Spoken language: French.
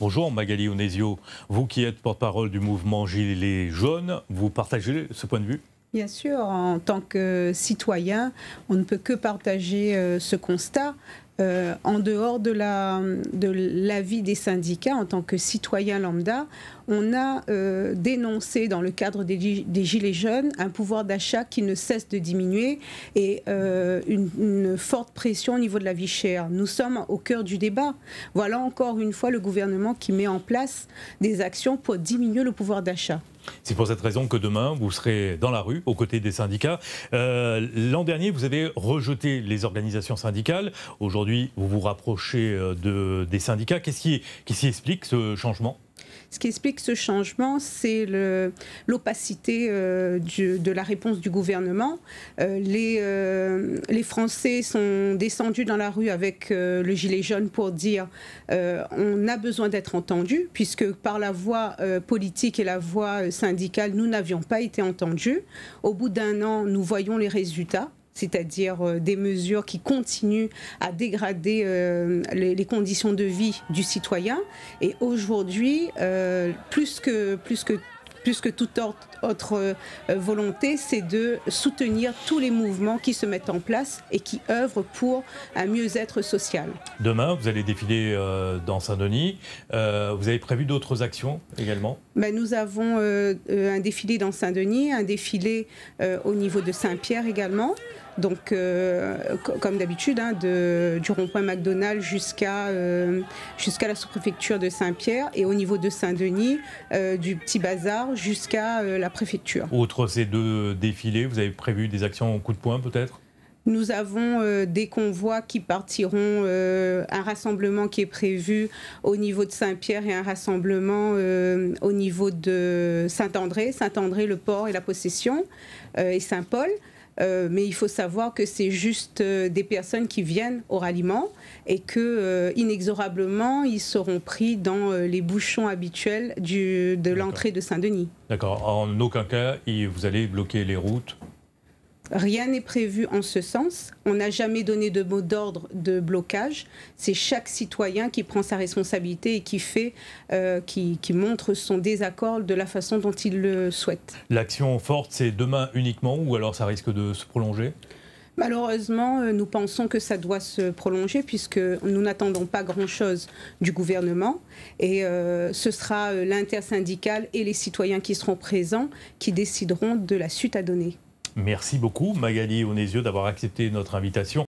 Bonjour Magali Onesio, vous qui êtes porte-parole du mouvement Gilets jaunes, vous partagez ce point de vue? Bien sûr, en tant que citoyen, on ne peut que partager ce constat. En dehors de l'avis des syndicats, en tant que citoyen lambda, on a dénoncé dans le cadre des Gilets jaunes un pouvoir d'achat qui ne cesse de diminuer et une forte pression au niveau de la vie chère. Nous sommes au cœur du débat. Voilà encore une fois le gouvernement qui met en place des actions pour diminuer le pouvoir d'achat. C'est pour cette raison que demain, vous serez dans la rue, aux côtés des syndicats. L'an dernier, vous avez rejeté les organisations syndicales. Aujourd'hui, vous vous rapprochez des syndicats. Qu'est-ce qui explique ce changement ? Ce qui explique ce changement, c'est l'opacité de la réponse du gouvernement. Les Français sont descendus dans la rue avec le gilet jaune pour dire on a besoin d'être entendus, puisque par la voie politique et la voie syndicale, nous n'avions pas été entendus. Au bout d'un an, nous voyons les résultats. C'est-à-dire des mesures qui continuent à dégrader les conditions de vie du citoyen. Et aujourd'hui, plus que toute autre volonté, c'est de soutenir tous les mouvements qui se mettent en place et qui œuvrent pour un mieux-être social. Demain, vous allez défiler dans Saint-Denis. Vous avez prévu d'autres actions également ? Nous avons un défilé dans Saint-Denis, un défilé au niveau de Saint-Pierre également. Donc, comme d'habitude, du rond-point McDonald's jusqu'à la sous-préfecture de Saint-Pierre et au niveau de Saint-Denis, du petit bazar jusqu'à la préfecture. Outre ces deux défilés, vous avez prévu des actions au coup de poing peut-être ? Nous avons des convois qui partiront, un rassemblement qui est prévu au niveau de Saint-Pierre et un rassemblement au niveau de Saint-André, le port et la possession, et Saint-Paul. Mais il faut savoir que c'est juste des personnes qui viennent au ralliement et que inexorablement ils seront pris dans les bouchons habituels de l'entrée de Saint-Denis. D'accord. En aucun cas, vous allez bloquer les routes? Rien n'est prévu en ce sens. On n'a jamais donné de mot d'ordre de blocage. C'est chaque citoyen qui prend sa responsabilité et qui montre son désaccord de la façon dont il le souhaite. L'action forte, c'est demain uniquement ou alors ça risque de se prolonger ? Malheureusement, nous pensons que ça doit se prolonger puisque nous n'attendons pas grand-chose du gouvernement et ce sera l'intersyndicale et les citoyens qui seront présents qui décideront de la suite à donner. Merci beaucoup Magali Onesio d'avoir accepté notre invitation.